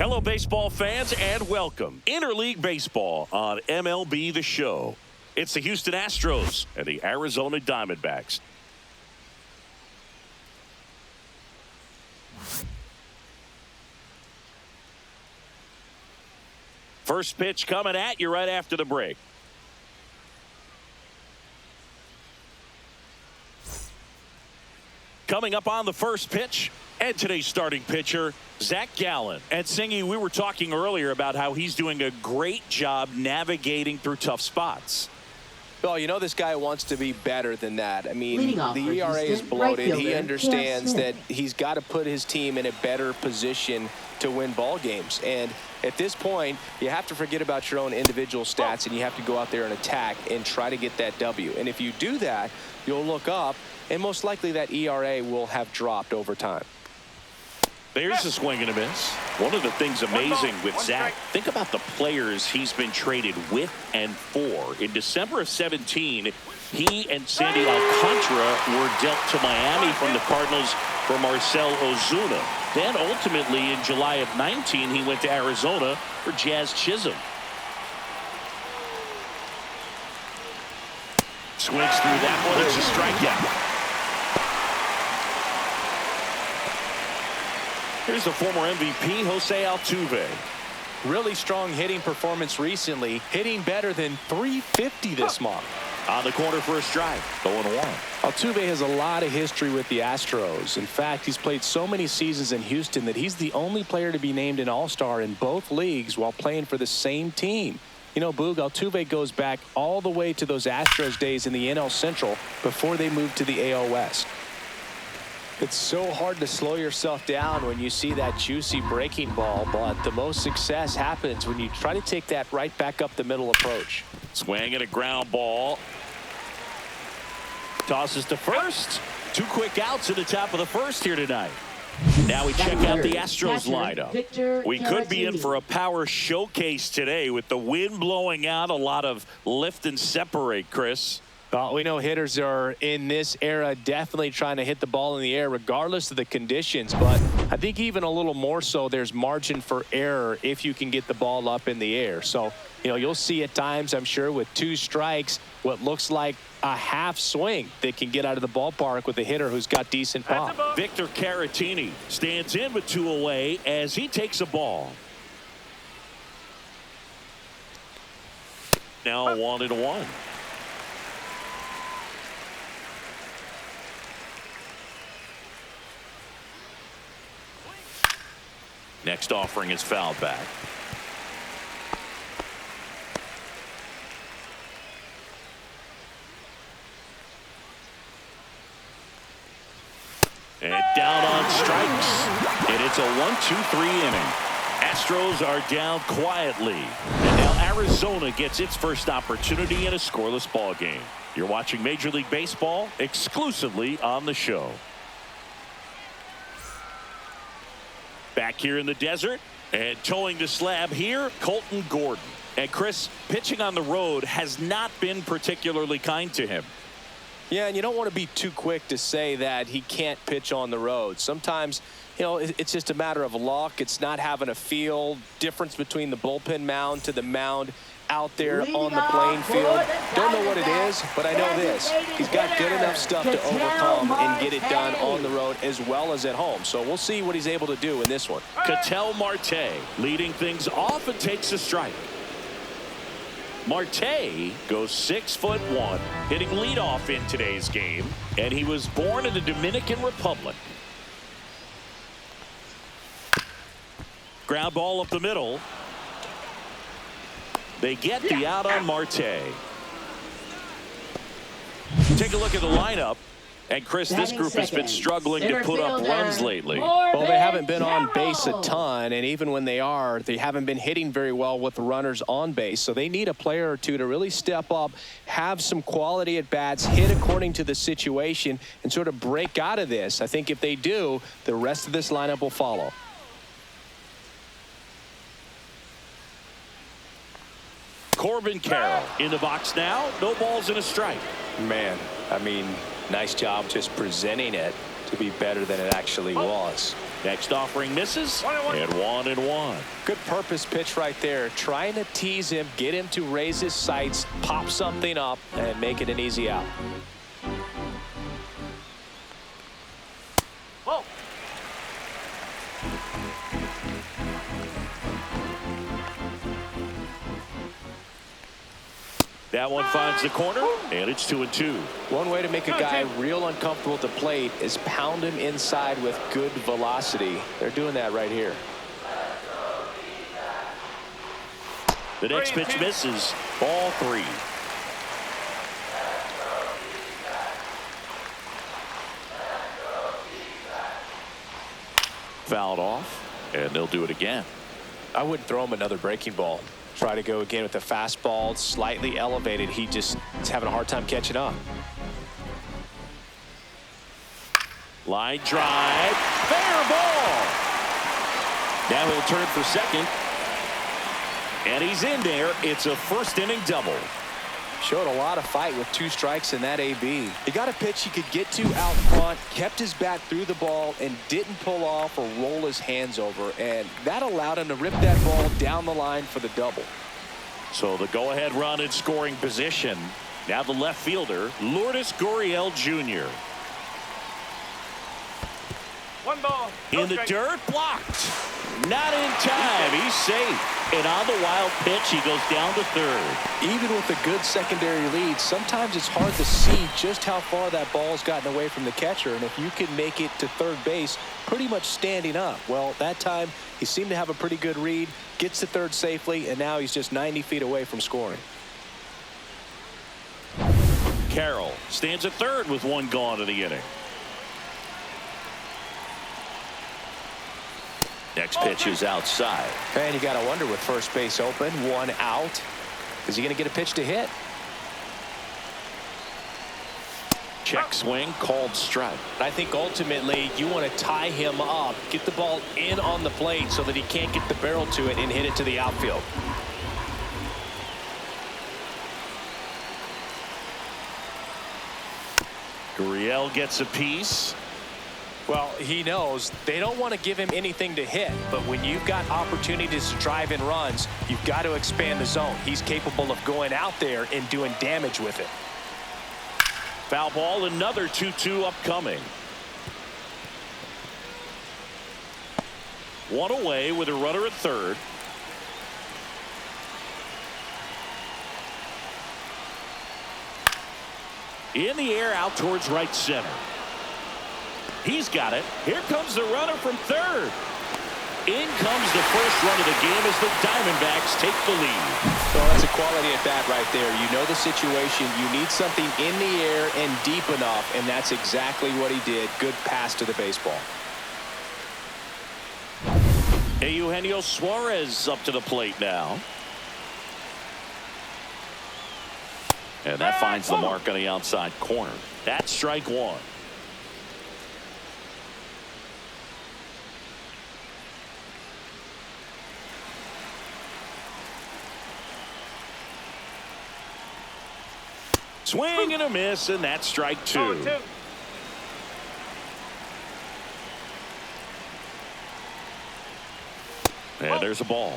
Hello, baseball fans, and welcome. Interleague Baseball on MLB The Show. It's the Houston Astros and the Arizona Diamondbacks. First pitch coming at you right after the break. Coming up on the first pitch, and today's starting pitcher, Zach Gallen. And Singy, we were talking earlier about how he's doing a great job navigating through tough spots. Well, you know this guy wants to be better than that. I mean, the ERA is bloated. He understands that he's got to put his team in a better position to win ball games. And at this point, you have to forget about your own individual stats, and you have to go out there and attack and try to get that W. And if you do that, you'll look up, and most likely that ERA will have dropped over time. There's a swing and a miss. One of the things amazing with Zach, think about the players he's been traded with and for. In December of 17, he and Sandy Alcantara were dealt to Miami from the Cardinals for Marcell Ozuna. Then ultimately in July of 19, he went to Arizona for Jazz Chisholm. Swings through that one. It's a strikeout. Here's the former MVP, Jose Altuve. Really strong hitting performance recently, hitting better than .350 this month. On the corner for a strike, 0-1. Altuve has a lot of history with the Astros. In fact, he's played so many seasons in Houston that he's the only player to be named an All-Star in both leagues while playing for the same team. You know, Boog, Altuve goes back all the way to those Astros days in the NL Central before they moved to the AL West. It's so hard to slow yourself down when you see that juicy breaking ball, but the most success happens when you try to take that right back up the middle approach. Swing and a ground ball. Tosses to first. 2 quick outs at the top of the first here tonight. Now we check out the Astros lineup. We could be in for a power showcase today with the wind blowing out, a lot of lift and separate, Chris. Well, we know hitters are in this era definitely trying to hit the ball in the air regardless of the conditions, but I think even a little more so there's margin for error if you can get the ball up in the air. So, you know, you'll see at times, I'm sure, with 2 strikes, what looks like a half swing that can get out of the ballpark with a hitter who's got decent pop. Victor Caratini stands in with 2 away as he takes a ball. Now 1-1. Next offering is fouled back. And down on strikes. And it's a 1-2-3 inning. Astros are down quietly. And now Arizona gets its first opportunity in a scoreless ball game. You're watching Major League Baseball exclusively on the show. Back here in the desert and towing the slab here, Colton Gordon. And Chris, pitching on the road has not been particularly kind to him. Yeah, and you don't want to be too quick to say that he can't pitch on the road. Sometimes, you know, it's just a matter of luck. It's not having a feel. Difference between the bullpen mound to the mound out there on the playing field. Don't know what it is, but I know this. He's got good enough stuff to overcome and get it done on the road as well as at home. So we'll see what he's able to do in this one. Ketel Marte leading things off and takes a strike. Marte goes 6'1", hitting leadoff in today's game, and he was born in the Dominican Republic. Ground ball up the middle. They get the out on Marte. Take a look at the lineup. And Chris, this group has been struggling to put up runs lately. Well, they haven't been on base a ton, and even when they are, they haven't been hitting very well with the runners on base. So they need a player or two to really step up, have some quality at bats, hit according to the situation, and sort of break out of this. I think if they do, the rest of this lineup will follow. Corbin Carroll in the box now. No balls and a strike. Man, I mean, nice job just presenting it to be better than it actually was. Next offering misses, and 1-1. Good purpose pitch right there. Trying to tease him, get him to raise his sights, pop something up, and make it an easy out. That one finds the corner, and it's 2-2. One way to make a guy real uncomfortable at the plate is pound him inside with good velocity. They're doing that right here. The next pitch misses. Ball 3. Fouled off, and they'll do it again. I wouldn't throw him another breaking ball. Try to go again with the fastball, slightly elevated. He just is having a hard time catching up. Line drive, fair ball. Now he'll turn for second, and he's in there. It's a first inning double. Showed a lot of fight with 2 strikes in that AB. He got a pitch he could get to out front, kept his bat through the ball, and didn't pull off or roll his hands over. And that allowed him to rip that ball down the line for the double. So the go-ahead run in scoring position. Now the left fielder, Lourdes Gurriel Jr. 1 ball. In the dirt, blocked. Not in time. He's safe. And on the wild pitch, he goes down to third. Even with a good secondary lead, sometimes it's hard to see just how far that ball's gotten away from the catcher. And if you can make it to third base pretty much standing up, well, that time he seemed to have a pretty good read, gets to third safely, and now he's just 90 feet away from scoring. Carroll stands at third with 1 gone in the inning. Next pitch is outside. And you got to wonder with first base open, 1 out, is he going to get a pitch to hit? Check swing, called strike. I think ultimately you want to tie him up, get the ball in on the plate so that he can't get the barrel to it and hit it to the outfield. Gurriel gets a piece. Well, he knows they don't want to give him anything to hit, but when you've got opportunities to drive in runs, you've got to expand the zone. He's capable of going out there and doing damage with it. Foul ball, another 2-2 upcoming. 1 away with a runner at third. In the air out towards right center. He's got it. Here comes the runner from third. In comes the first run of the game as the Diamondbacks take the lead. Well, that's a quality at bat right there. You know the situation. You need something in the air and deep enough, and that's exactly what he did. Good pass to the baseball. Eugenio Suarez up to the plate now. And that finds the mark on the outside corner. That's strike 1. Swing and a miss, and that's strike 2. And there's a ball.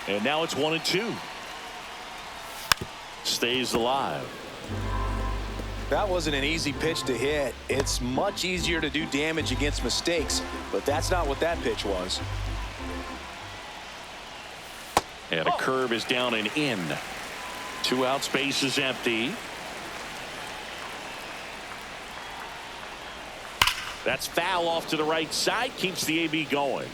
And now it's 1-2. Stays alive. That wasn't an easy pitch to hit. It's much easier to do damage against mistakes, but that's not what that pitch was. And a curve is down and in. 2 out, space is empty. That's foul off to the right side, keeps the AB going.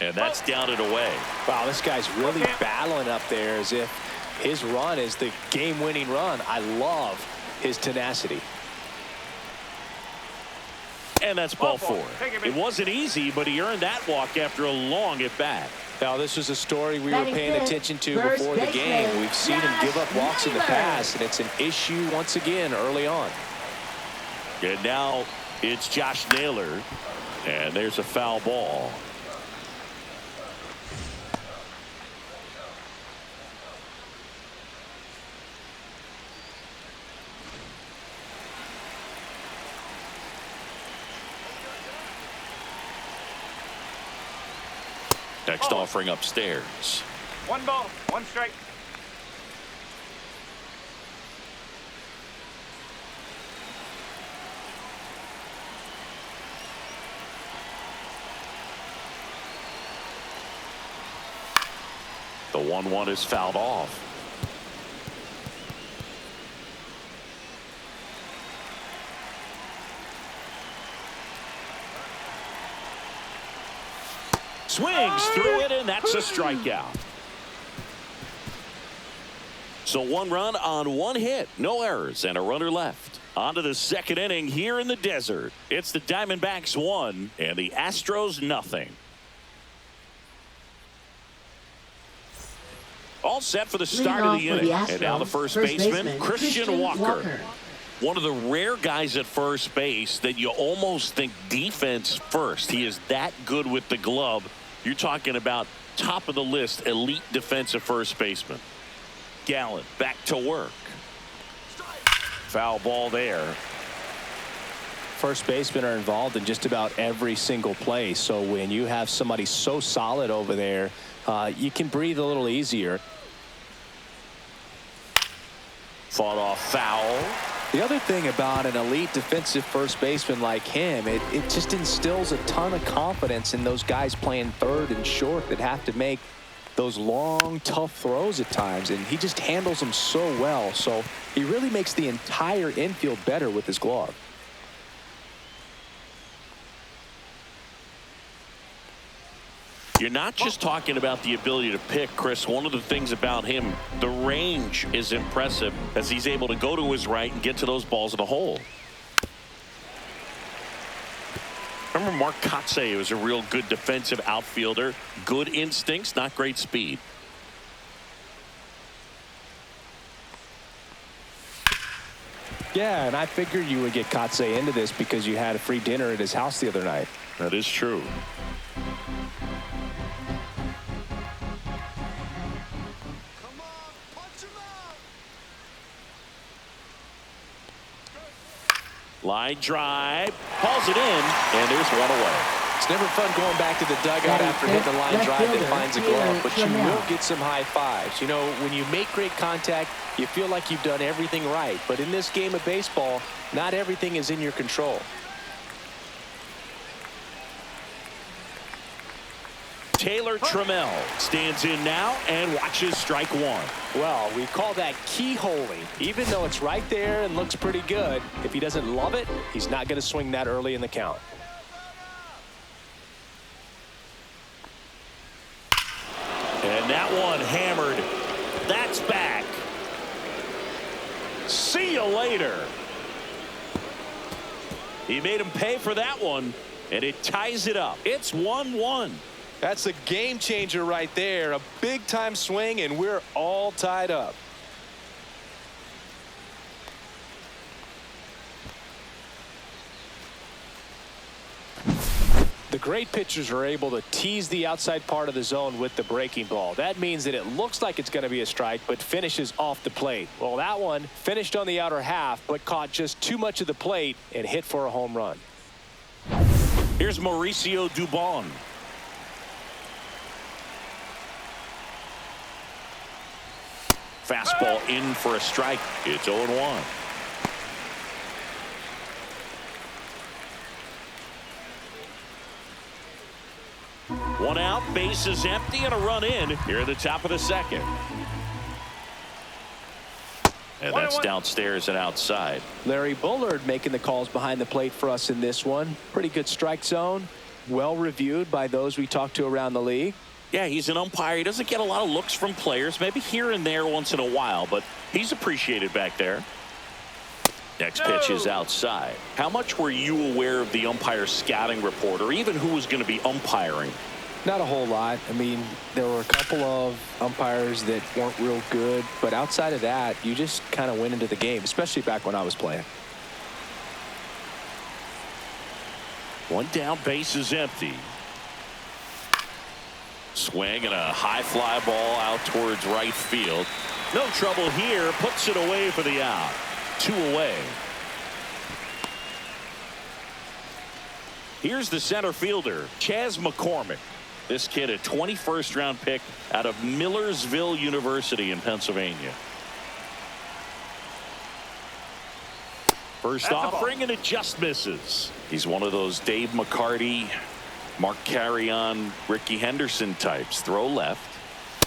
And that's down and away. Wow, this guy's really battling up there as if his run is the game-winning run. I love his tenacity. And that's ball 4. It wasn't easy, but he earned that walk after a long at bat. Now, this was a story we were paying attention to before the game. We've seen him give up walks in the past, and it's an issue once again early on. And now it's Josh Naylor, and there's a foul ball. Next offering upstairs. 1 ball, 1 strike. The 1-1 is fouled off. Swings through it, and that's a strikeout. So 1 run on 1 hit, no errors, and a runner left. On to the 2nd inning here in the desert. It's the Diamondbacks 1 and the Astros nothing. All set for the start of the inning. And now the first baseman, Christian Walker. One of the rare guys at first base that you almost think defense first. He is that good with the glove. You're talking about top of the list, elite defensive first baseman. Gallen back to work. Foul ball there. First basemen are involved in just about every single play. So when you have somebody so solid over there, you can breathe a little easier. Fought off foul. The other thing about an elite defensive first baseman like him, it just instills a ton of confidence in those guys playing third and short that have to make those long, tough throws at times. And he just handles them so well. So he really makes the entire infield better with his glove. You're not just talking about the ability to pick, Chris. One of the things about him, the range is impressive as he's able to go to his right and get to those balls in the hole. Remember Mark Kotsay was a real good defensive outfielder. Good instincts, not great speed. Yeah, and I figured you would get Kotsay into this because you had a free dinner at his house the other night. That is true. Line drive, hauls it in, and there's 1 away. It's never fun going back to the dugout after hitting the line drive that finds a glove, but you will get some high fives. You know, when you make great contact, you feel like you've done everything right. But in this game of baseball, not everything is in your control. Taylor Trammell stands in now and watches strike 1. Well, we call that keyholing. Even though it's right there and looks pretty good, if he doesn't love it, he's not going to swing that early in the count. And that one hammered. That's back. See you later. He made him pay for that one, and it ties it up. It's 1-1. That's a game changer right there. A big time swing, and we're all tied up. The great pitchers are able to tease the outside part of the zone with the breaking ball. That means that it looks like it's going to be a strike, but finishes off the plate. Well, that one finished on the outer half, but caught just too much of the plate and hit for a home run. Here's Mauricio Dubon. Fastball in for a strike. It's 0-1. One out, base is empty, and a run in here at the top of the 2nd. And that's downstairs and outside. Larry Bullard making the calls behind the plate for us in this one. Pretty good strike zone. Well reviewed by those we talked to around the league. Yeah, he's an umpire. He doesn't get a lot of looks from players, maybe here and there once in a while, but he's appreciated back there. Next pitch is outside. How much were you aware of the umpire scouting report, or even who was going to be umpiring Not a whole lot. I mean, there were a couple of umpires that weren't real good, but outside of that, you just kind of went into the game, especially back when I was playing. One down, base is empty. Swing and a high fly ball out towards right field. No trouble here. Puts it away for the out. 2 away. Here's the center fielder, Chas McCormick. This kid, a 21st round pick out of Millersville University in Pennsylvania. First offering, and it just misses. He's one of those Dave McCarty, Mark Carrion, Ricky Henderson types. Throw left,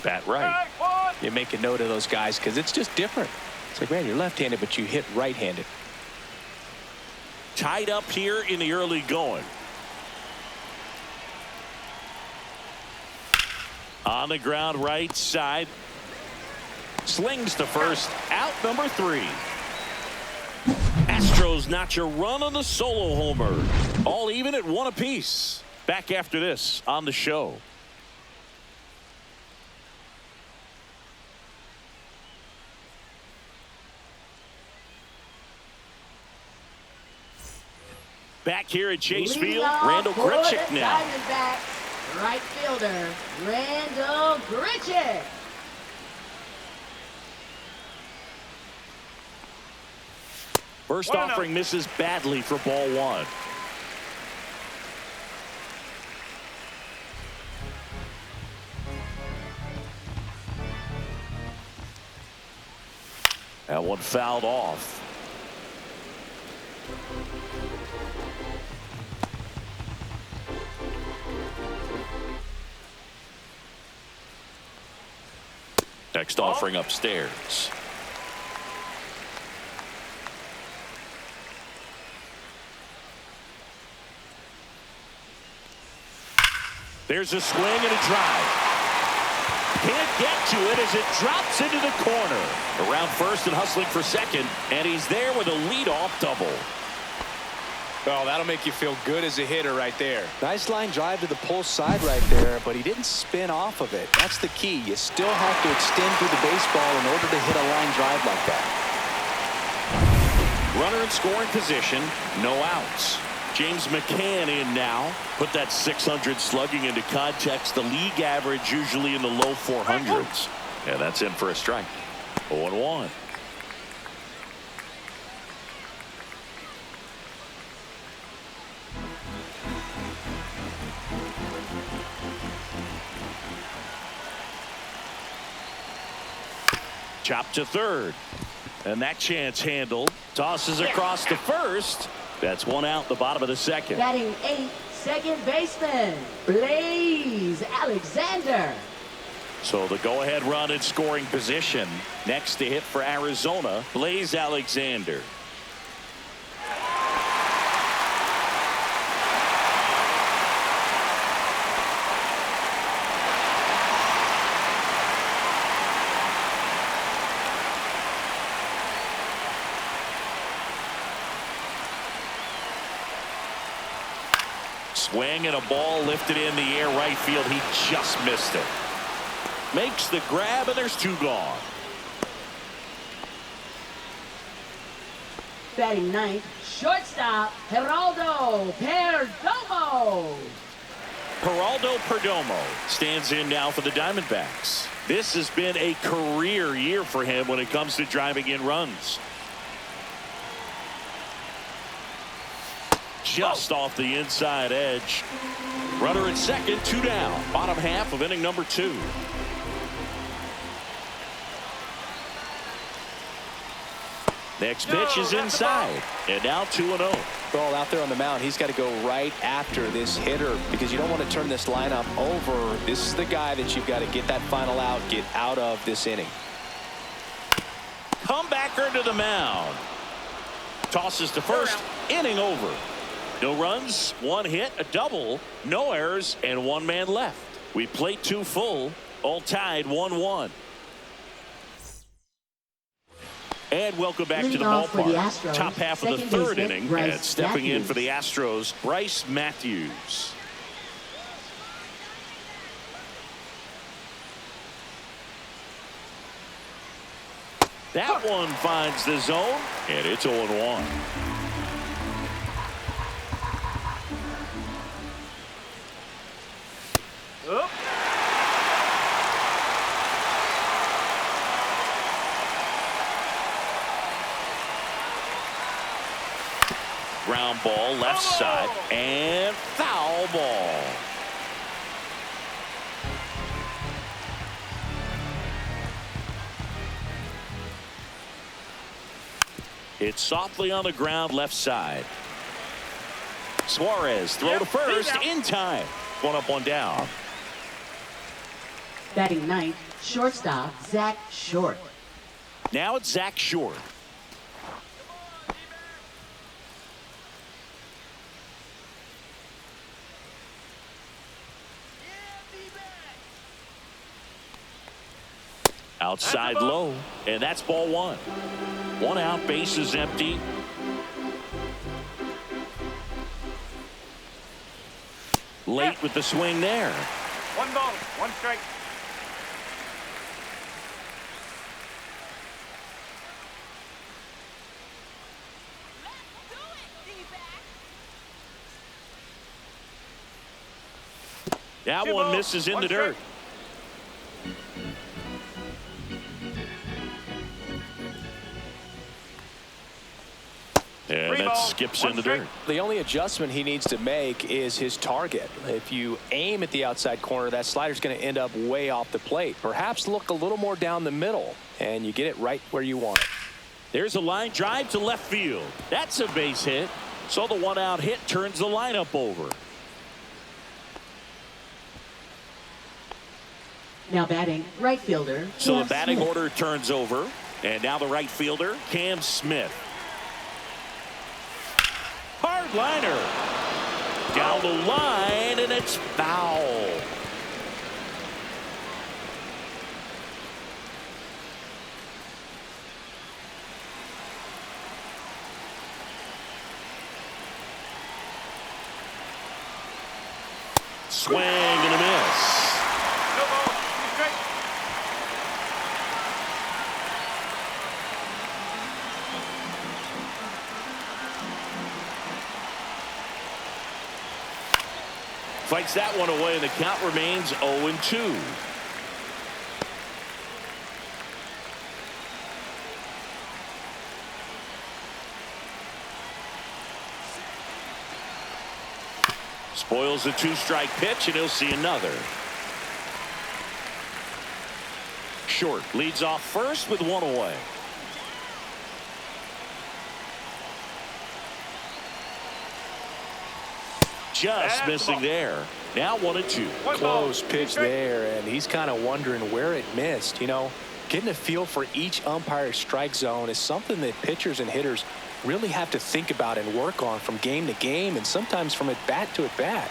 bat right. You make a note of those guys because it's just different. It's like, man, you're left-handed, but you hit right-handed. Tied up here in the early going. On the ground, right side. Slings to first. Out number 3. Astros notch a run on the solo homer. All even at 1 apiece. Back after this on the show. Back here at Chase Field, Randall Grichuk now. Diamondbacks right fielder, Randall Grichuk. First offering misses badly for ball 1. That one fouled off. Next offering upstairs. There's a swing and a drive. Can't get to it as it drops into the corner. Around first and hustling for second, and he's there with a leadoff double. Oh, that'll make you feel good as a hitter right there. Nice line drive to the pull side right there, but he didn't spin off of it. That's the key. You still have to extend through the baseball in order to hit a line drive like that. Runner in scoring position, no outs. James McCann in now. Put that 600 slugging into context. The league average usually in the low 400s. Yeah, that's in for a strike. 0-1. Chop to third. And that chance handled. Tosses across to first. That's 1 out, the bottom of the second. Batting 8th, second baseman, Blaze Alexander. So the go-ahead run in scoring position. Next to hit for Arizona, Blaze Alexander. Swing and a ball lifted in the air right field. He just missed it. Makes the grab, and there's 2 gone. Batting 9th, shortstop, Geraldo Perdomo. Geraldo Perdomo stands in now for the Diamondbacks. This has been a career year for him when it comes to driving in runs. Just off the inside edge. Runner at second, 2 down. Bottom half of inning number 2. Next pitch is inside. And now 2-0. Ball out there on the mound. He's got to go right after this hitter because you don't want to turn this lineup over. This is the guy that you've got to get that final out, get out of this inning. Comebacker to the mound. Tosses to first. Inning over. No runs, 1 hit, a double, no errors, and 1 man left. We played 2 full, all tied 1-1. And welcome back to the ballpark. Top half of the 3rd inning, and stepping in for the Astros, Bryce Matthews. That one finds the zone, and it's 0-1. Ground ball left side and foul ball. It's softly on the ground left side. Suarez throw to first in time. One up, one down. Batting ninth, shortstop, Zach Short. Now it's Zach Short. Outside low, and that's ball one. One out, base is empty. Late with the swing there. One ball, one strike. That one misses in the dirt. And that skips in the dirt. The only adjustment he needs to make is his target. If you aim at the outside corner, that slider's going to end up way off the plate. Perhaps look a little more down the middle, and you get it right where you want it. There's a line drive to left field. That's a base hit. So the one-out hit turns the lineup over. Now batting right fielder. So Cam the batting Smith. order turns over. And now the right fielder, Cam Smith. Hard liner. Down the line, and it's foul. Swing and a miss. No ball, two strike. Fights that one away, and the count remains 0-2. Spoils the two-strike pitch, and he'll see another. Short leads off first with one away. Just missing there. Now 1-2. Close pitch there, and he's kind of wondering where it missed. You know, getting a feel for each umpire's strike zone is something that pitchers and hitters really have to think about and work on from game to game, and sometimes from at bat to at bat.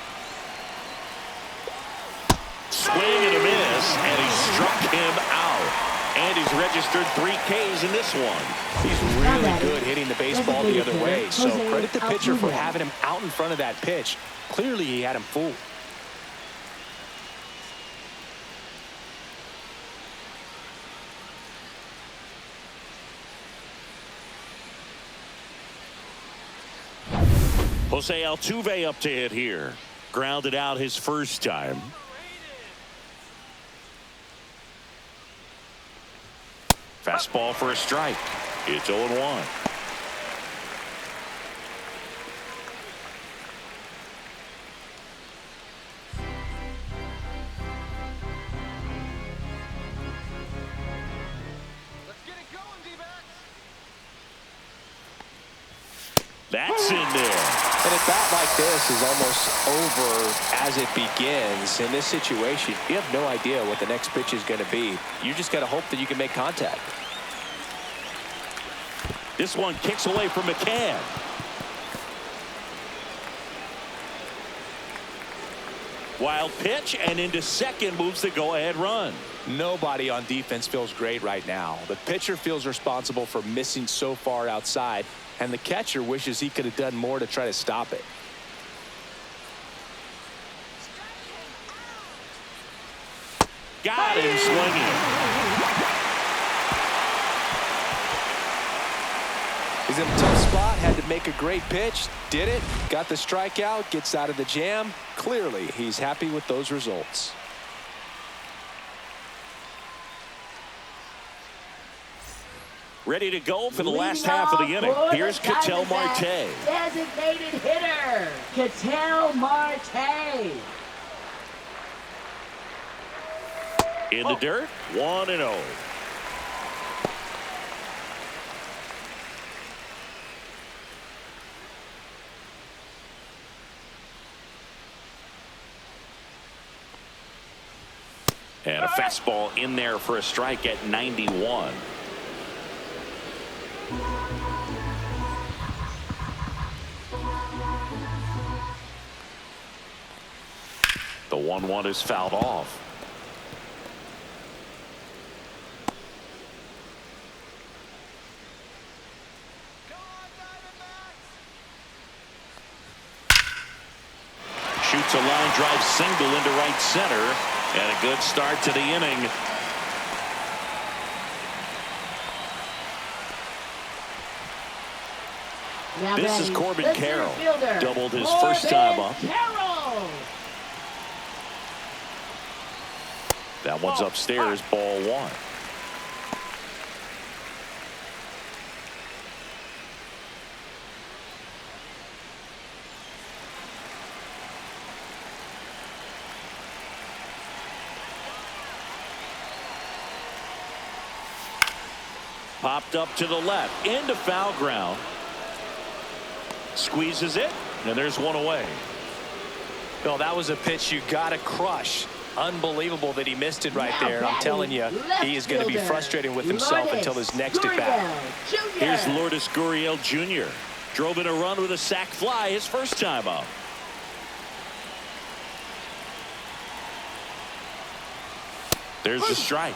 Swing and a miss, and he struck him out. And he's registered 3 Ks in this one. He's really good hitting the baseball the other way, so credit the pitcher for having him out in front of that pitch. Clearly he had him fooled. Jose Altuve up to hit here. Grounded out his first time. Fastball for a strike. It's 0-1. That's in there. And a bat like this is almost over as it begins. In this situation, you have no idea what the next pitch is going to be. You just got to hope that you can make contact. This one kicks away from McCann. Wild pitch, and into second moves the go-ahead run. Nobody on defense feels great right now. The pitcher feels responsible for missing so far outside, and the catcher wishes he could have done more to try to stop it. Got him swinging. He's in a tough spot, had to make a great pitch, did it, got the strikeout, gets out of the jam. Clearly, he's happy with those results. Ready to go for the last half of the inning. Here's Ketel Marte. Designated hitter, Ketel Marte. In the dirt, 1-0. And a fastball in there for a strike at 91. The 1-1 is fouled off. Shoots a line drive single into right center. And a good start to the inning. Now this is batting, Corbin the Carroll. center fielder, Doubled his Corbin first time up. Carroll. That one's upstairs, ball 1. Popped up to the left, into foul ground. Squeezes it, and there's one away. No, that was a pitch you got to crush. Unbelievable that he missed it right there. I'm telling you, he is going to be frustrated with himself until his next at bat. Here's Lourdes Gurriel Jr. Drove in a run with a sac fly his first time up. There's the strike.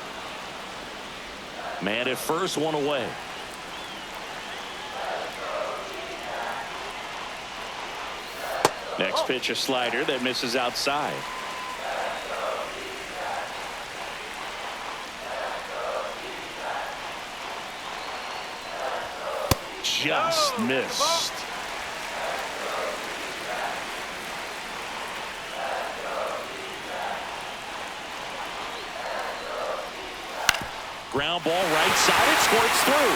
Man at first, one away. Next pitch, a slider that misses outside. Just missed. Ground ball right side. It squirts through.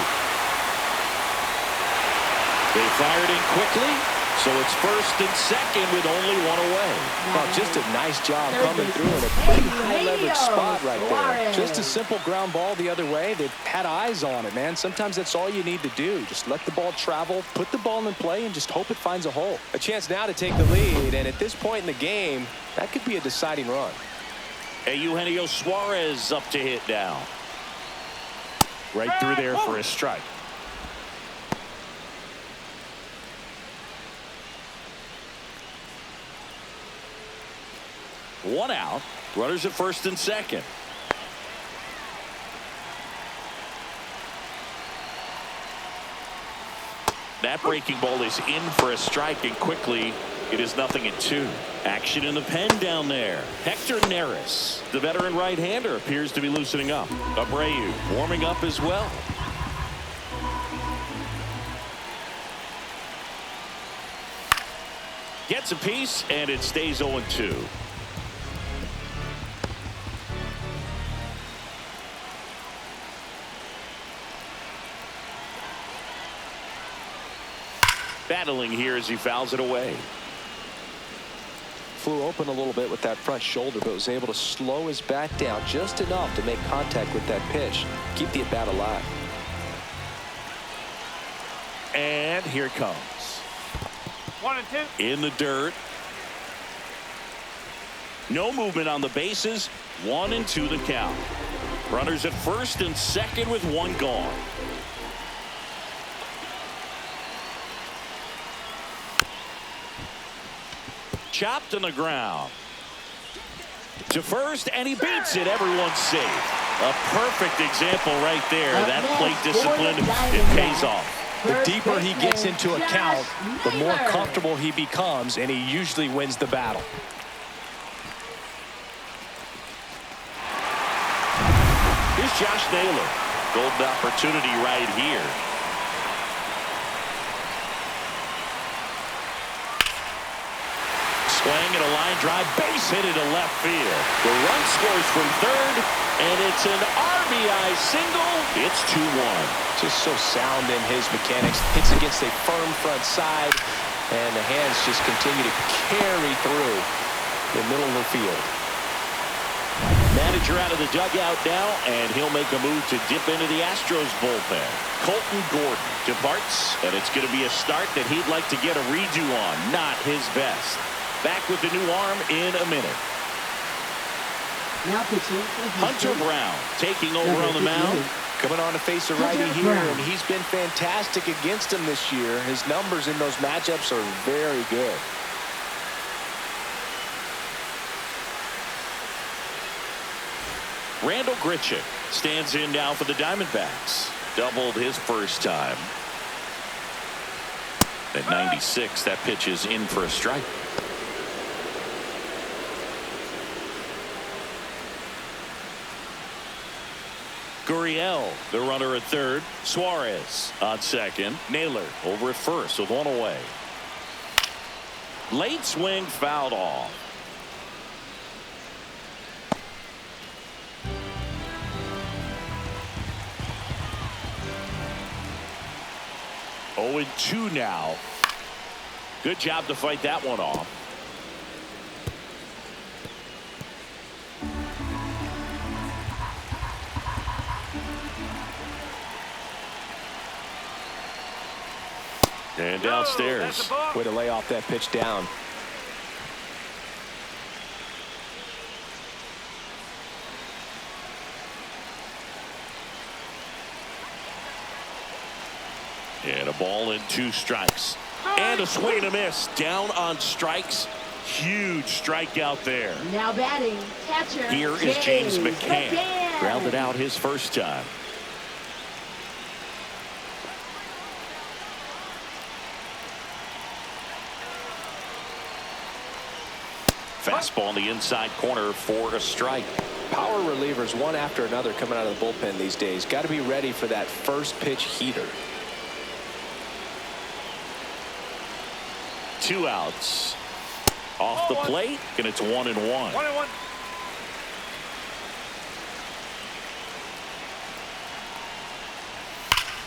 They fired in quickly, so it's first and second with only one away. Well, just a nice job coming through in a pretty high leverage spot right there. Just a simple ground ball the other way. They've had eyes on it, man. Sometimes that's all you need to do. Just let the ball travel, put the ball in play, and just hope it finds a hole. A chance now to take the lead, and at this point in the game, that could be a deciding run. Eugenio Suarez up to hit now. Right through there for a strike. One out. Runners at first and second. That breaking ball is in for a strike, and quickly it is 0-2. Action in the pen down there. Hector Neris, the veteran right-hander, appears to be loosening up. Abreu warming up as well. Gets a piece, and it stays 0-2. Battling here as he fouls it away. Flew open a little bit with that front shoulder, but was able to slow his bat down just enough to make contact with that pitch. Keep the at-bat alive. And here it comes. 1-2. In the dirt. No movement on the bases. 1-2 the count. Runners at first and second with one gone. Chopped on the ground. To first, and he beats it. Everyone's safe. A perfect example right there. That plate discipline, it pays off. The deeper he gets into a count, the more comfortable he becomes, and he usually wins the battle. Here's Josh Naylor. Golden opportunity right here. swing and a line drive, base hit into left field. The run scores from third, and it's an RBI single. It's 2-1. Just so sound in his mechanics. Hits against a firm front side, and the hands just continue to carry through the middle of the field. Manager out of the dugout now, and he'll make a move to dip into the Astros bullpen. Colton Gordon departs, and it's going to be a start that he'd like to get a redo on. Not his best. Back with the new arm in a minute. Now pitching for Hunter Houston. Brown taking over on the mound. Coming on to face a righty here, and he's been fantastic against him this year. His numbers in those matchups are very good. Randall Grichuk stands in now for the Diamondbacks. Doubled his first time. At 96, that pitch is in for a strike. Gurriel, the runner at third. Suarez on second. Naylor over at first with one away. Late swing fouled off. Oh, and 2 now. Good job to fight that one off. And downstairs. Way to lay off that pitch down. And a ball and 2 strikes. And a swing and a miss. Down on strikes. Huge strikeout there. Now batting, catcher. Here is James McCann. Grounded out his first time. Fastball in the inside corner for a strike. Power relievers one after another coming out of the bullpen these days. Got to be ready for that first pitch heater. 2 outs. Off the plate, and it's 1-1. 1-1.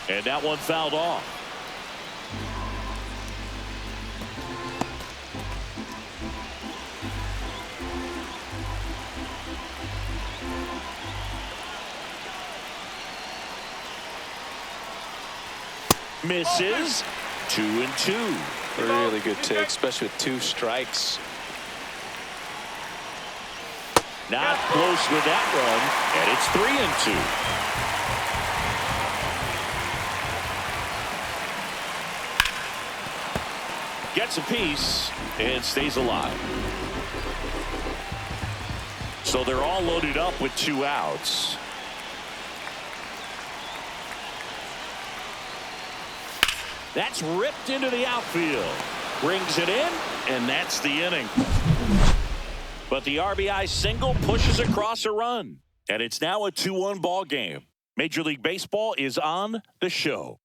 And that one fouled off. Misses. 2-2. Really good take, especially with 2 strikes. Not close with that run, and it's 3-2. Gets a piece and stays alive. So they're all loaded up with 2 outs. That's ripped into the outfield. Brings it in, and that's the inning. But the RBI single pushes across a run. And it's now a 2-1 ball game. Major League Baseball is on the show.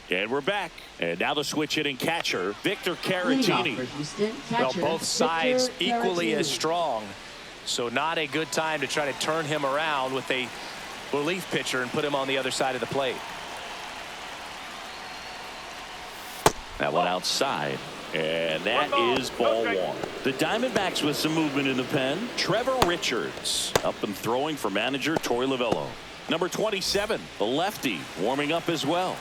And we're back. And now the switch hitting catcher, Victor Caratini. Well, both sides equally as strong. So not a good time to try to turn him around with a relief pitcher and put him on the other side of the plate. That one outside. And that is ball 1. The Diamondbacks with some movement in the pen. Trevor Richards up and throwing for manager Torey Lovullo. Number 27, the lefty, warming up as well.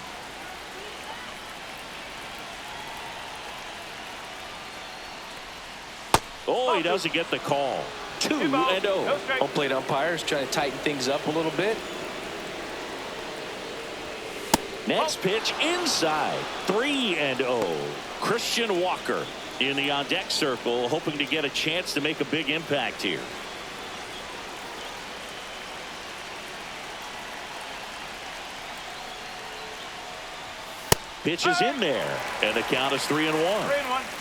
Oh, he doesn't get the call. 2-0. Home plate umpires trying to tighten things up a little bit. Next pitch inside. 3-0. Christian Walker in the on-deck circle, hoping to get a chance to make a big impact here. Pitch is in there, and the count is 3-1. 3-1.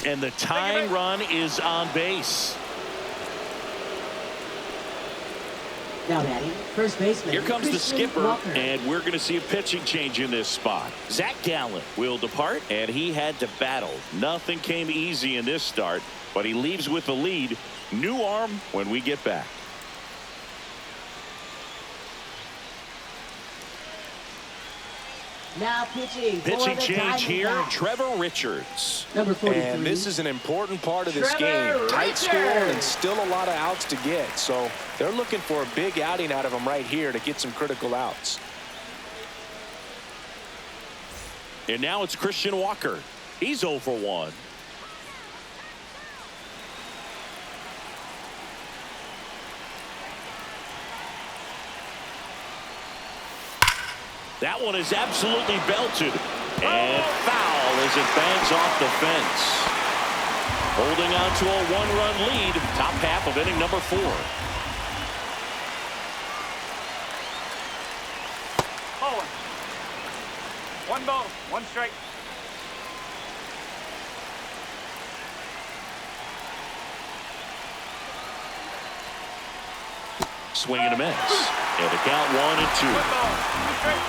And the tying run is on base. Now batting, first baseman. Here comes the Christian skipper, Walker. and we're going to see a pitching change in this spot. Zach Gallen will depart, and he had to battle. Nothing came easy in this start, but he leaves with the lead. New arm when we get back. Now pitching. Pitching for the change here, Diamondbacks. Trevor Richards. Number 43. And this is an important part of this Trevor game. Tight score Richards. and still a lot of outs to get. So they're looking for a big outing out of him right here to get some critical outs. And now it's Christian Walker. He's 0 for 1. That one is absolutely belted. And foul as it bangs off the fence. Holding on to a 1-run lead. Top half of inning number 4. Bowling. 1 ball, 1 strike. Swing and a miss. And the count 1-2. 1 ball, 2 strike.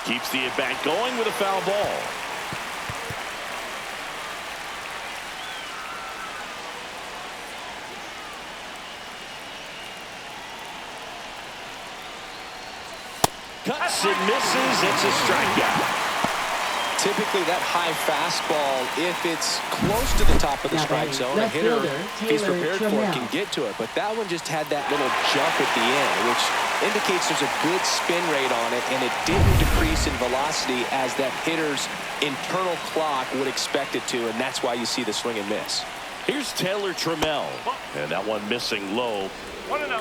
Keeps the at-bat going with a foul ball. Cuts and misses. It's a strikeout. Typically that high fastball, if it's close to the top of the Now strike batting, zone, a left hitter, fielder, if he's Taylor prepared for it, Trammell. can get to it. But that one just had that little jump at the end, which indicates there's a good spin rate on it, and it didn't decrease in velocity as that hitter's internal clock would expect it to, and that's why you see the swing and miss. Here's Taylor Trammell. And that one missing low. 1-0.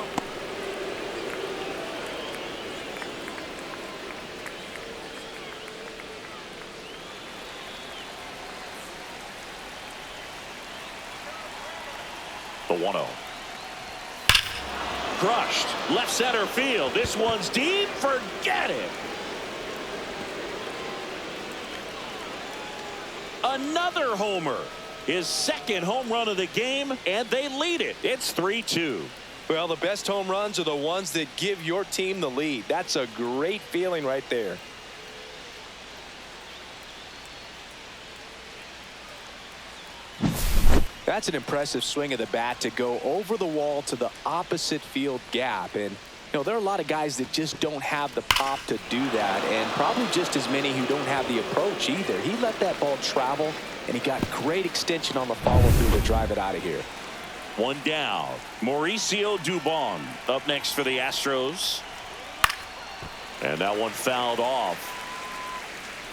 The 1-0. Crushed. Left center field. This one's deep. Forget it. Another homer. His second home run of the game, and they lead it. It's 3-2. Well, the best home runs are the ones that give your team the lead. That's a great feeling right there. That's an impressive swing of the bat to go over the wall to the opposite field gap. And, you know, there are a lot of guys that just don't have the pop to do that, and probably just as many who don't have the approach either. He let that ball travel, and he got great extension on the follow-through to drive it out of here. One down. Mauricio Dubon up next for the Astros. And that one fouled off.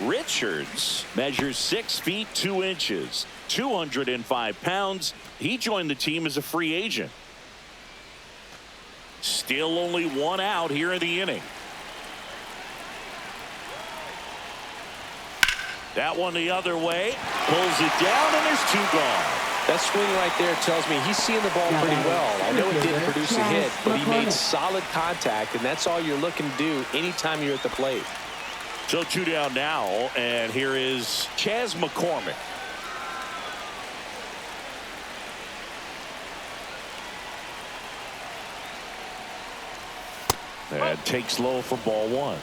Richards measures 6 feet 2 inches, 205 pounds. He joined the team as a free agent. Still only 1 out here in the inning. That one the other way. Pulls it down, and there's 2 gone. That swing right there tells me he's seeing the ball pretty well. I know he didn't produce a hit, but he made solid contact, and that's all you're looking to do anytime you're at the plate. So 2 down now, and here is Chas McCormick. And takes low for ball 1.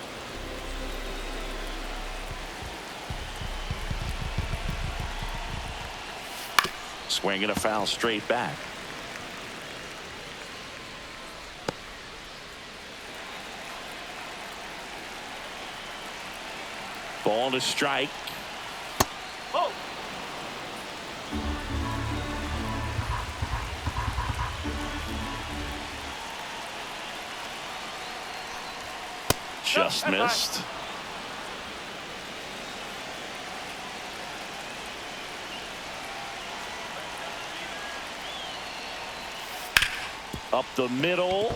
Swinging a foul straight back. Ball to strike. Oh. Just missed. Up the middle.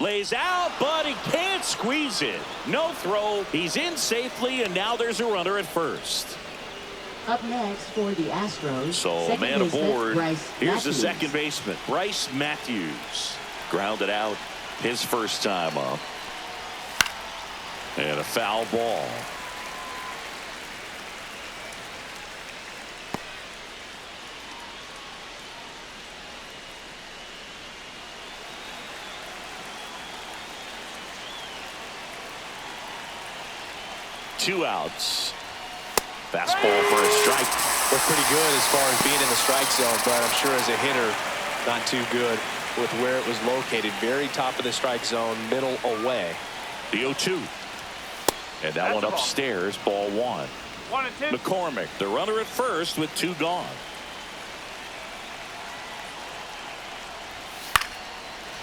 Lays out, but he can't squeeze it. No throw. He's in safely, and now there's a runner at first. Up next for the Astros. So second man baseman, aboard. Bryce Here's the Matthews. second baseman, Bryce Matthews. Grounded out his first time up. And a foul ball. 2 outs. Fastball for a strike. Looked pretty good as far as being in the strike zone, but I'm sure as a hitter, not too good with where it was located. Very top of the strike zone, middle away. The 0-2. And that one upstairs, ball 1. 1-2. McCormick, the runner at first with 2 gone.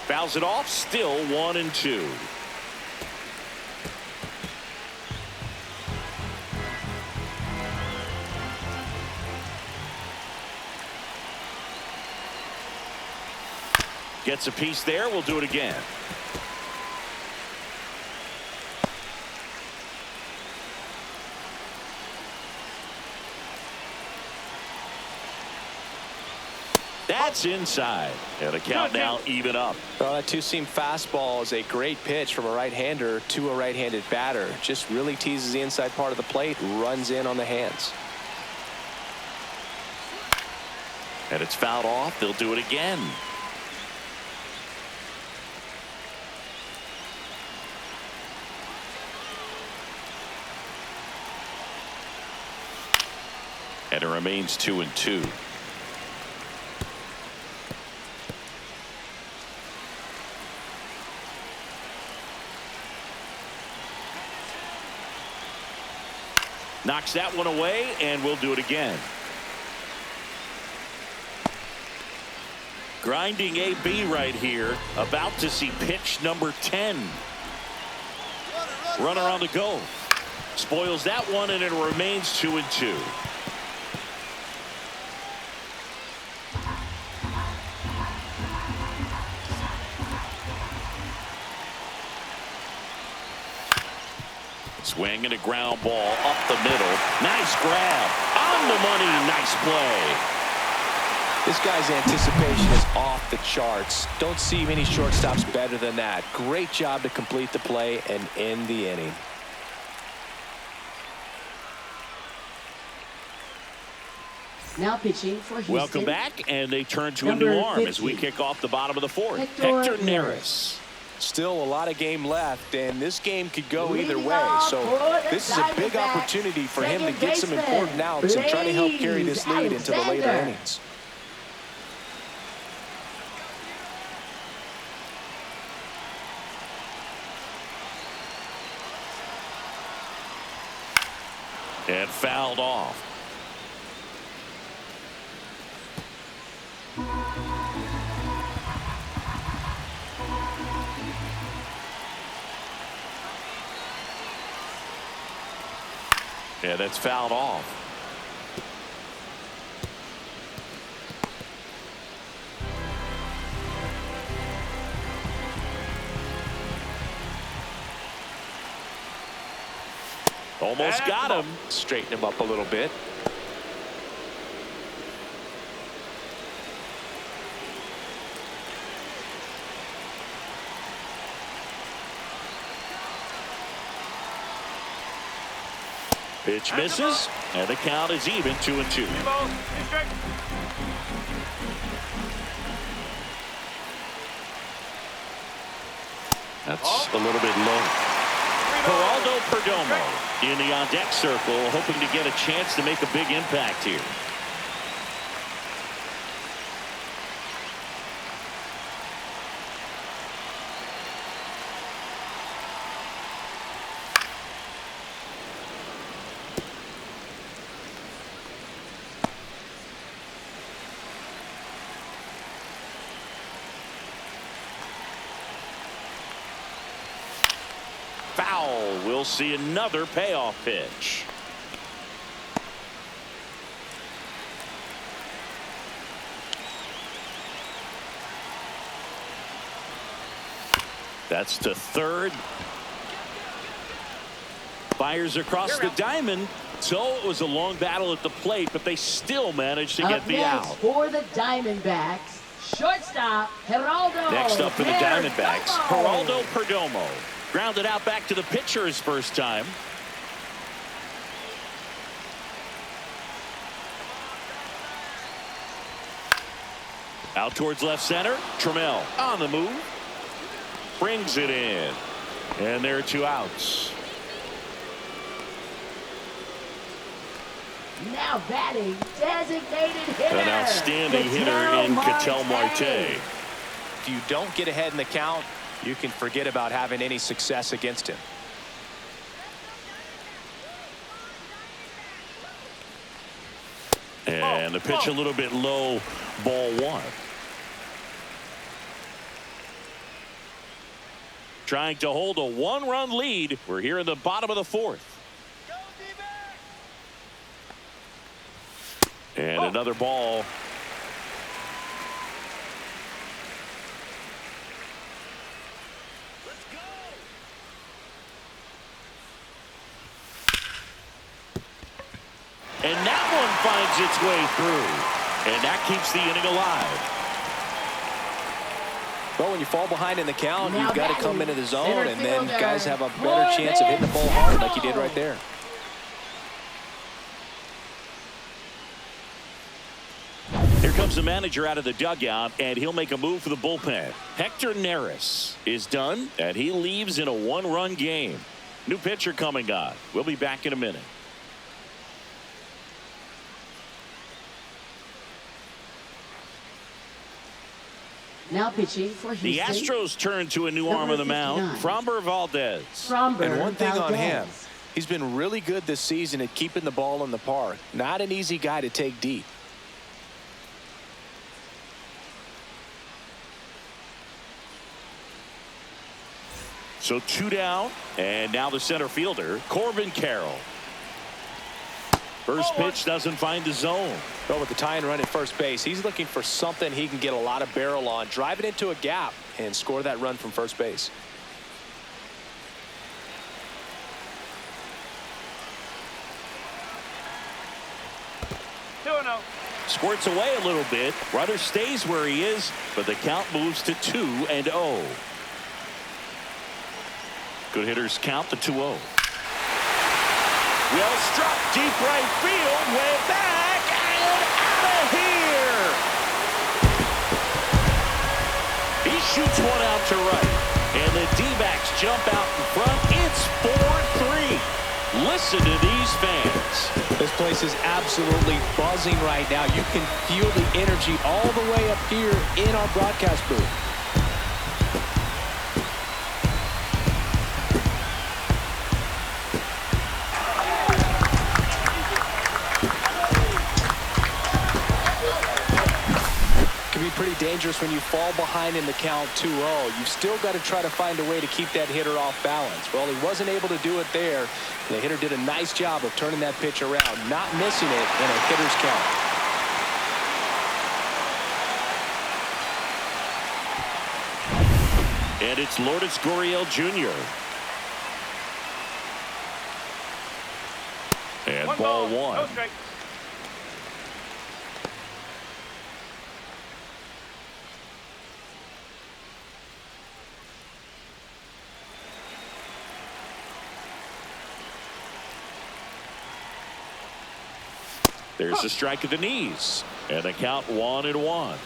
Fouls it off, still 1-2. Gets a piece there. We'll do it again. That's inside. And the count now even up. Well, that two-seam fastball is a great pitch from a right-hander to a right-handed batter. Just really teases the inside part of the plate, runs in on the hands. And it's fouled off. They'll do it again. And it remains 2-2. Knocks that one away, and we'll do it again. Grinding AB right here. About to see pitch number 10. Runner on the go. Spoils that one, and it remains 2-2. Swing and a ground ball up the middle. Nice grab. On the money. Nice play. This guy's anticipation is off the charts. Don't see many shortstops better than that. Great job to complete the play and end the inning. Now pitching for Houston. Welcome back, and they turn to Number a new arm 50. as we kick off the bottom of the 4th. Hector Neris. Still a lot of game left, and this game could go either Leading way. off So for the this is a big Diamondbacks, opportunity for him to second get some baseman, important outs and try to help carry this lead into the later Alexander. innings. And fouled off. Yeah, that's fouled off. Almost got him. Straighten him up a little bit. Pitch misses, and the count is even 2-2. 2 balls, 2 strikes. That's a little bit low. Geraldo Perdomo in the on-deck circle, hoping to get a chance to make a big impact here. Foul. We'll see another payoff pitch. That's to third. Fires across the diamond. So it was a long battle at the plate, but they still managed to get Up the next out. for the Diamondbacks, shortstop Geraldo. Next up for the Diamondbacks, Geraldo Perdomo. Perdomo. Grounded out back to the pitcher his first time. Out towards left center. Trammell on the move. Brings it in. And there are 2 outs. Now batting, designated hitter. An outstanding hitter in Ketel Marte. If you don't get ahead in the count, you can forget about having any success against him. And the pitch a little bit low, ball one. Trying to hold a one-run lead. We're here in the bottom of the fourth. And another ball. And that one finds its way through. And that keeps the inning alive. Well, when you fall behind in the count, you've got to come into the zone, center and then fielder, guys have a better chance of hitting the ball hard like you did right there. Here comes the manager out of the dugout, and he'll make a move for the bullpen. Hector Neris is done, and he leaves in a one-run game. New pitcher coming on. We'll be back in a minute. Now pitching for Houston. The Astros turn to a new arm of the mound, Framber Valdez. And one thing on him, he's been really good this season at keeping the ball in the park. Not an easy guy to take deep. So two down, and now the center fielder, Corbin Carroll. First pitch doesn't find the zone. But with the tying run at first base, he's looking for something he can get a lot of barrel on, drive it into a gap, and score that run from first base. Squirts away a little bit. Runner stays where he is, but the count moves to 2-0. Good hitters count the 2-0. Well struck deep right field, way back and out of here. He shoots one out to right, and the D-backs jump out in front. It's 4-3. Listen to these fans. This place is absolutely buzzing right now. You can feel the energy all the way up here in our broadcast booth. Pretty dangerous when you fall behind in the count 2-0. You've still got to try to find a way to keep that hitter off balance. Well, he wasn't able to do it there. The hitter did a nice job of turning that pitch around, not missing it in a hitter's count. And it's Lourdes Gurriel Jr. And ball one. There's a strike at the knees, and the count 1-1.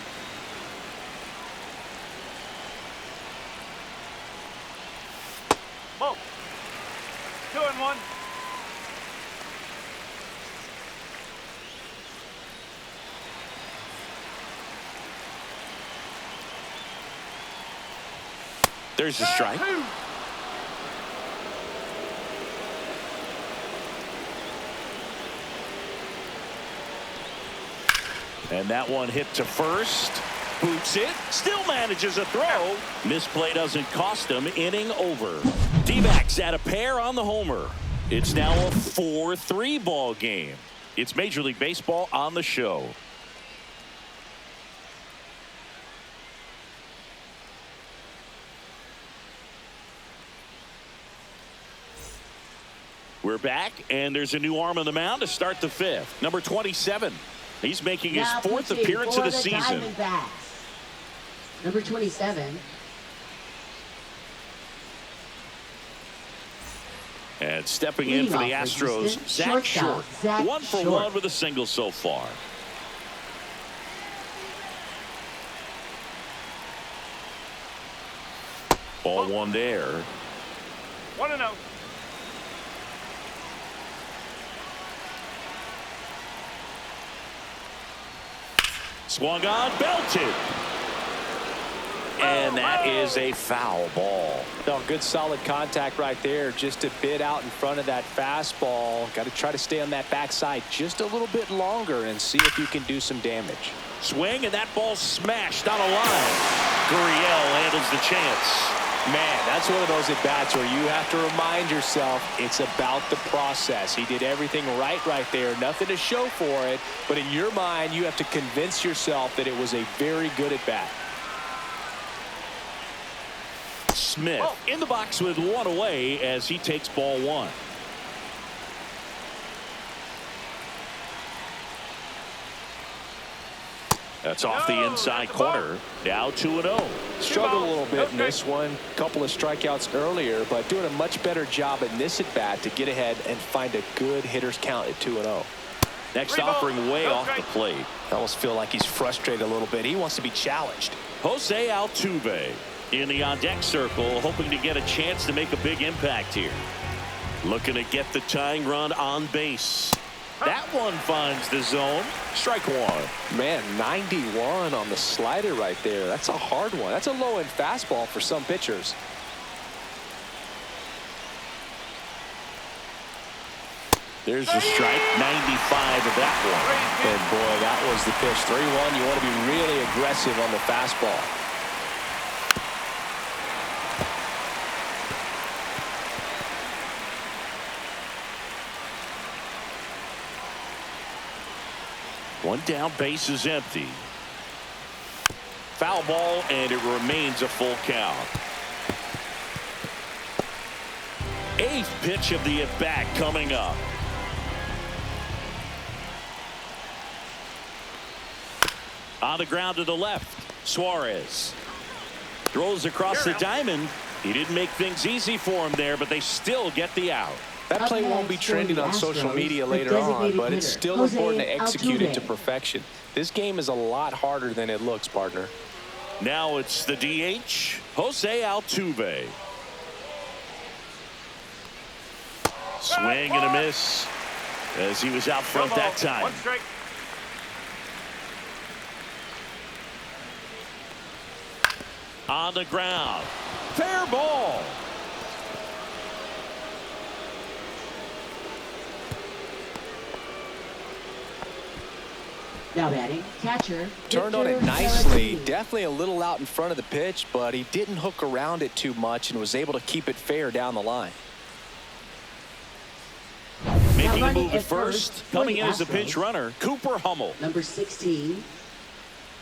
Ball. 2-1. There's a strike. And that one hit to first. Boots it. Still manages a throw. Misplay doesn't cost him. Inning over. D-backs at a pair on the homer. It's now a 4-3 ball game. It's Major League Baseball on the show. We're back, and there's a new arm on the mound to start the fifth. Number 27. He's making his fourth appearance of the season. Diamondbacks. Number 27. And stepping in for the Astros, Zach Short. 1 for 1 with a single so far. Ball one there. 1-0. Swung on, belted. And that is a foul ball. No, good solid contact right there. Just a bit out in front of that fastball. Got to try to stay on that backside just a little bit longer and see if you can do some damage. Swing, and that ball smashed on a line. Gurriel handles the chance. Man, that's one of those at-bats where you have to remind yourself it's about the process. He did everything right there. Nothing to show for it. But in your mind, you have to convince yourself that it was a very good at-bat. Smith in the box with one away as he takes ball one. That's off the inside corner. Now 2-0. Struggled a little bit in this one. Couple of strikeouts earlier, but doing a much better job in this at bat to get ahead and find a good hitter's count at 2-0. Next offering way off the plate. I almost feel like he's frustrated a little bit. He wants to be challenged. Jose Altuve in the on-deck circle, hoping to get a chance to make a big impact here. Looking to get the tying run on base. That one finds the zone. Strike one. Man, 91 on the slider right there. That's a hard one. That's a low-end fastball for some pitchers. There's the strike. 95 of that one. And boy, that was the pitch. 3-1. You want to be really aggressive on the fastball. One down, base is empty. Foul ball, and it remains a full count. Eighth pitch of the at-bat coming up. On the ground to the left, Suarez throws across the diamond. He didn't make things easy for him there, but they still get the out. That play won't be trending on social media later on, but it's still important to execute it to perfection. This game is a lot harder than it looks, partner. Now it's the DH, Jose Altuve. Swing and a miss as he was out front that time. On the ground, fair ball. Now batting, catcher. Turned on it nicely. Definitely a little out in front of the pitch, but he didn't hook around it too much and was able to keep it fair down the line. Making a move at first, coming in as a pinch runner, Cooper Hummel. Number 16,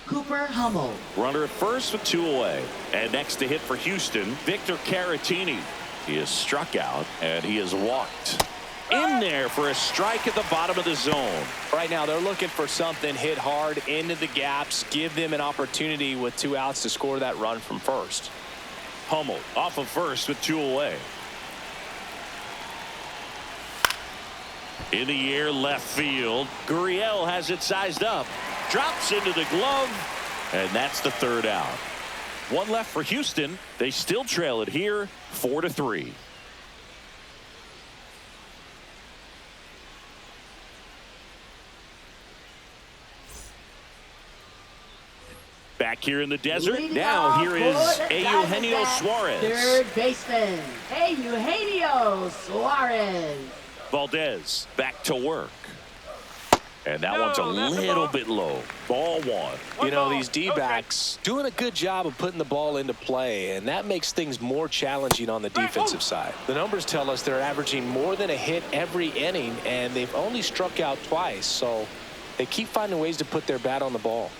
Cooper Hummel. Runner at first with two away. And next to hit for Houston, Victor Caratini. He is struck out, and he is walked. In there for a strike at the bottom of the zone. Right now, they're looking for something hit hard into the gaps, give them an opportunity with 2 outs to score that run from first. Hummel off of first with 2 away. In the air, left field. Gurriel has it sized up. Drops into the glove, and that's the 3rd out. 1 left for Houston. They still trail it here, 4-3. Back here in the desert. Now here is Eugenio Suarez. Third baseman, Eugenio Suarez. Valdez back to work. And that one's a little bit low. Ball 1. You know, these D-backs doing a good job of putting the ball into play, and that makes things more challenging on the defensive side. The numbers tell us they're averaging more than a hit every inning, and they've only struck out twice, so they keep finding ways to put their bat on the ball.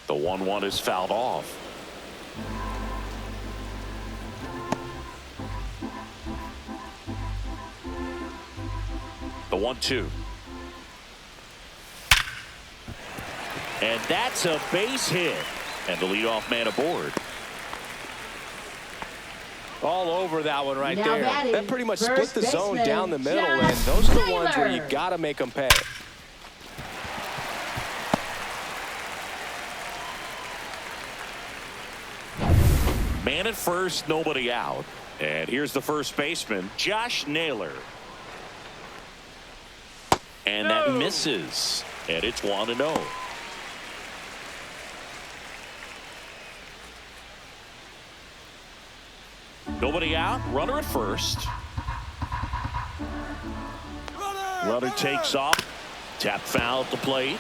The 1-1 is fouled off. The 1-2. And that's a base hit. And the leadoff man aboard. All over that one right Now there. batting, That pretty much split first the zone baseman, down the middle, and Jeff those are the ones where Taylor. you got to make them pay. Man at first, nobody out. And here's the first baseman, Josh Naylor. And that misses. And it's 1-0. Nobody out. Runner at first. Runner takes off. Tap foul at the plate.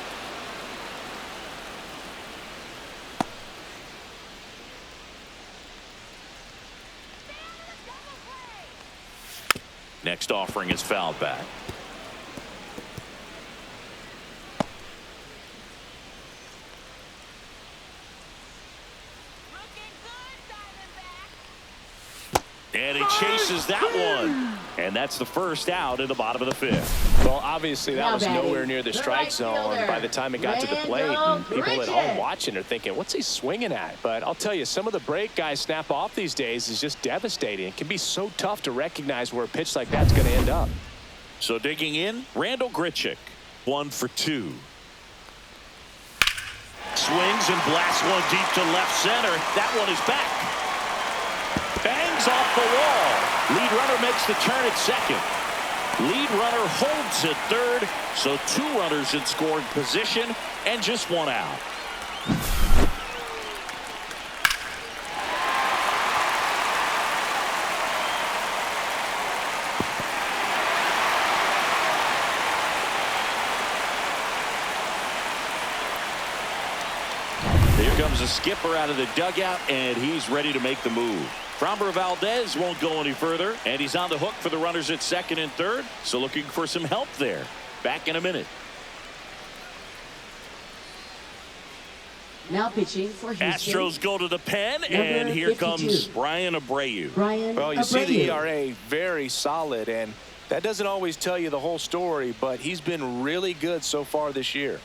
Next offering is fouled back. And he chases that one. And that's the first out in the bottom of the fifth. Well, obviously that was nowhere near the strike zone by the time it got to the plate. And people at home watching are thinking, what's he swinging at? But I'll tell you, some of the break guys snap off these days is just devastating. It can be so tough to recognize where a pitch like that's going to end up. So digging in, Randall Grichuk, 1 for 2. Swings and blasts one deep to left center. That one is back. Bangs off the wall. Lead runner makes the turn at second. Lead runner holds at third. So 2 runners in scoring position and just 1 out. Here comes the skipper out of the dugout, and he's ready to make the move. Framber Valdez won't go any further, and he's on the hook for the runners at second and third, so looking for some help there. Back in a minute. Now pitching for Houston. Astros go to the pen, and here 52. comes Brian Abreu. Well, you see the ERA very solid, and that doesn't always tell you the whole story, but he's been really good so far this year.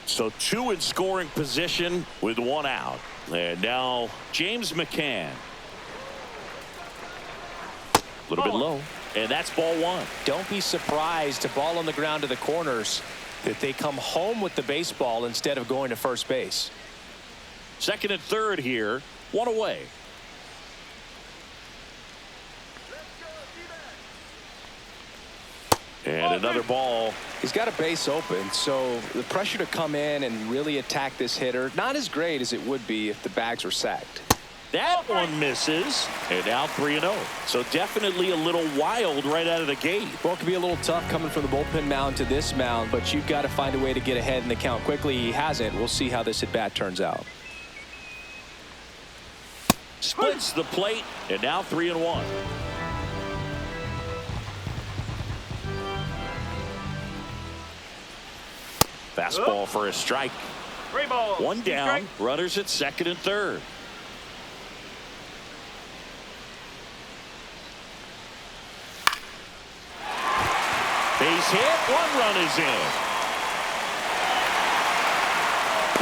So 2 in scoring position with 1 out. And now James McCann. A little bit low. And that's ball 1. Don't be surprised to ball on the ground to the corners that they come home with the baseball instead of going to first base. Second and third here. 1 away. And another ball. He's got a base open, so the pressure to come in and really attack this hitter, not as great as it would be if the bags were sacked. That one misses. And now 3-0. So definitely a little wild right out of the gate. Well, it could be a little tough coming from the bullpen mound to this mound, but you've got to find a way to get ahead in the count quickly. He hasn't. We'll see how this at bat turns out. Splits the plate, and now 3-1. Fastball for a strike. 3 balls. 1 down. Runners at second and third. Base hit. 1 run is in.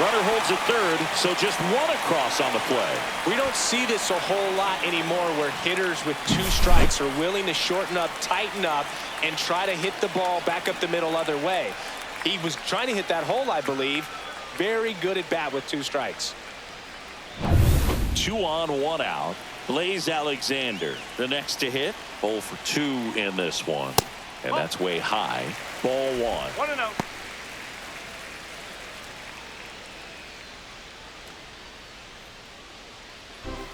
Runner holds at third, so just 1 across on the play. We don't see this a whole lot anymore where hitters with 2 strikes are willing to shorten up, tighten up, and try to hit the ball back up the middle other way. He was trying to hit that hole, I believe. Very good at bat with 2 strikes. 2 on, 1 out. Blaze Alexander, the next to hit. 0 for 2 in this one. And that's way high. Ball 1. 1-0.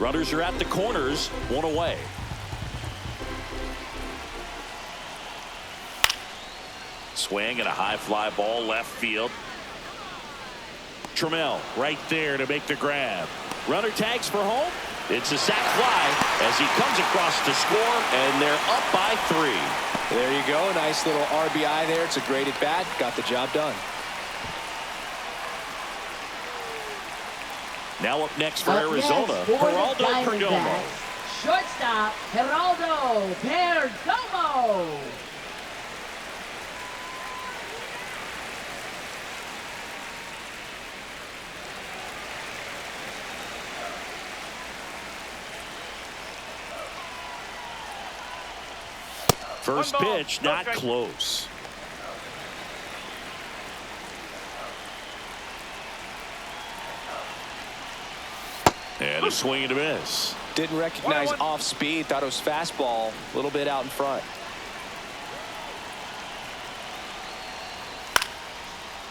Runners are at the corners. 1 away. Swing and a high fly ball left field. Trammell right there to make the grab. Runner tags for home. It's a sac fly as he comes across to score, and they're up by 3. There you go. Nice little RBI there. It's a great at bat. Got the job done. Now up next for Arizona, Geraldo Perdomo. Shortstop, Geraldo Perdomo. First pitch, not close. And a swing and a miss. Didn't recognize off speed. Thought it was fastball. A little bit out in front.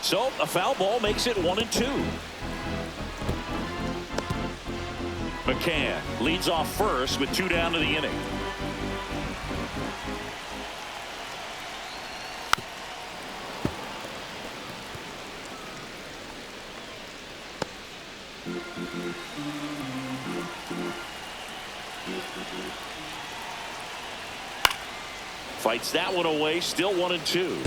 So a foul ball makes it 1-2. McCann leads off first with 2 down to the inning. Fights that one away, still 1-2.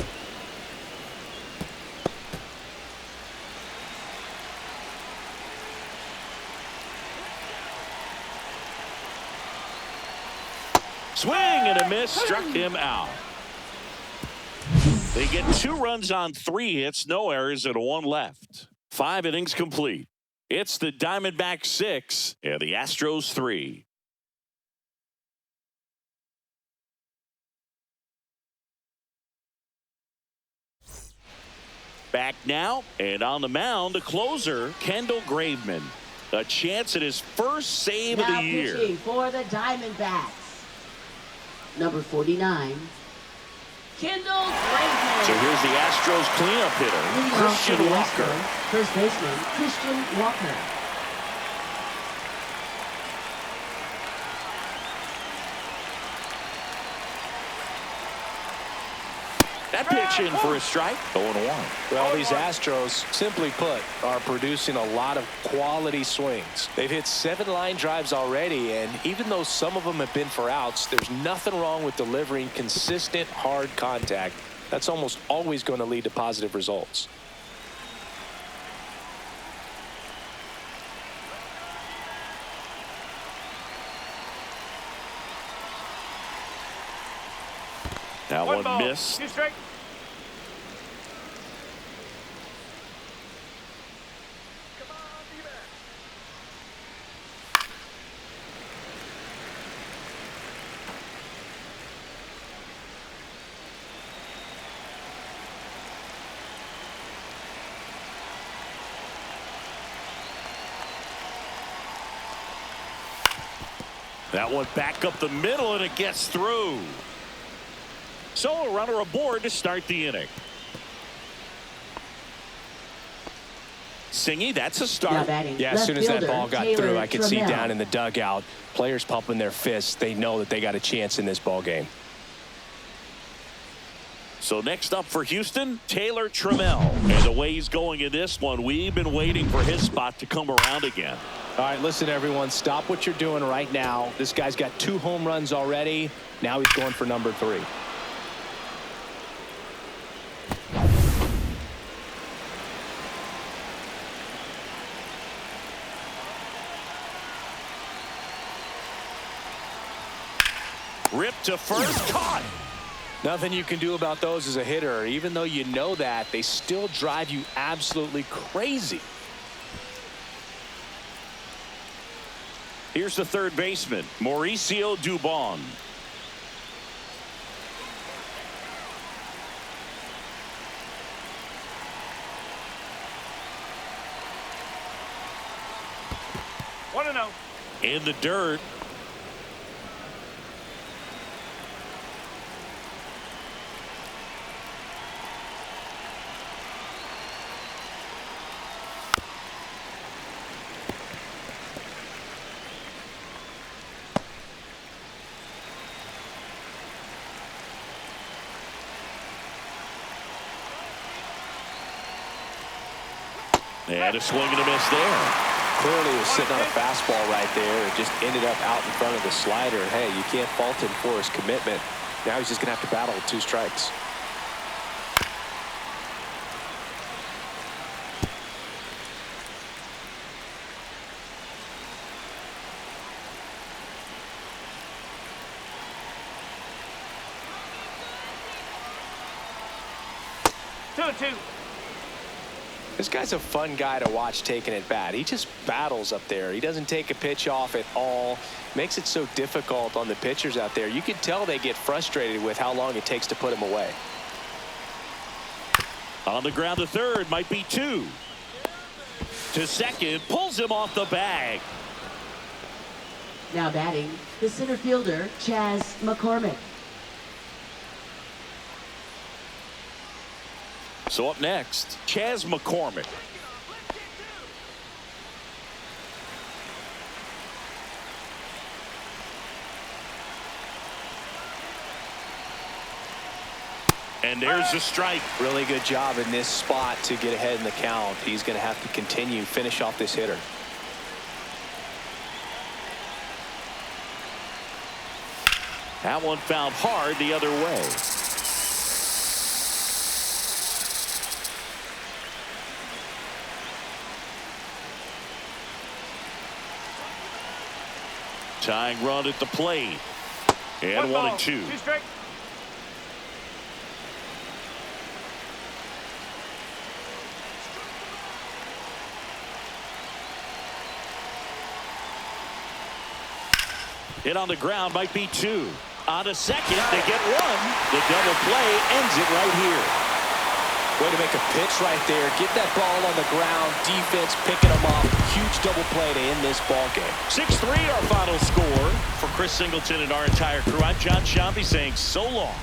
Swing and a miss, struck him out. They get 2 runs on 3 hits, no errors, and 1 left. 5 innings complete. It's the Diamondbacks 6 and the Astros 3. Back now, and on the mound, the closer, Kendall Graveman. A chance at his first save of the year. Now pitching for the Diamondbacks. Number 49, Kendall Graveman. So here's the Astros cleanup hitter, Christian Walker. First baseman, Christian Walker. That pitch in for a strike. 0-1. Well, these Astros, simply put, are producing a lot of quality swings. They've hit 7 line drives already, and even though some of them have been for outs, there's nothing wrong with delivering consistent, hard contact. That's almost always going to lead to positive results. That one missed. 2 strike. That one back up the middle, and it gets through. So a runner aboard to start the inning. Singy, that's a start. Yeah, as soon as that ball got through, I could see down in the dugout, players pumping their fists. They know that they got a chance in this ball game. So next up for Houston, Taylor Trammell. And the way he's going in this one, we've been waiting for his spot to come around again. All right, listen, everyone, stop what you're doing right now. This guy's got 2 home runs already. Now he's going for number 3. Ripped to first, caught. Nothing you can do about those as a hitter. Even though you know that, they still drive you absolutely crazy. Here's the third baseman, Mauricio Dubon. In the dirt. And a swing and a miss there. Clearly was sitting on a fastball right there. It just ended up out in front of the slider. Hey, you can't fault him for his commitment. Now he's just going to have to battle with 2 strikes. This guy's a fun guy to watch taking at bat. He just battles up there. He doesn't take a pitch off at all. Makes it so difficult on the pitchers out there. You can tell they get frustrated with how long it takes to put him away. On the ground to third, might be 2. To second, pulls him off the bag. Now batting, the center fielder, Chas McCormick. So up next, Chas McCormick. And there's a strike. Really good job in this spot to get ahead in the count. He's going to have to continue, finish off this hitter. That one fouled hard the other way. Tying run at the plate. And 1-2. Hit on the ground, might be 2. On to second, they get 1. The double play ends it right here. Way to make a pitch right there. Get that ball on the ground. Defense picking them up. Huge double play to end this ball game. 6-3 our final score. For Chris Singleton and our entire crew, I'm John Shambi saying so long.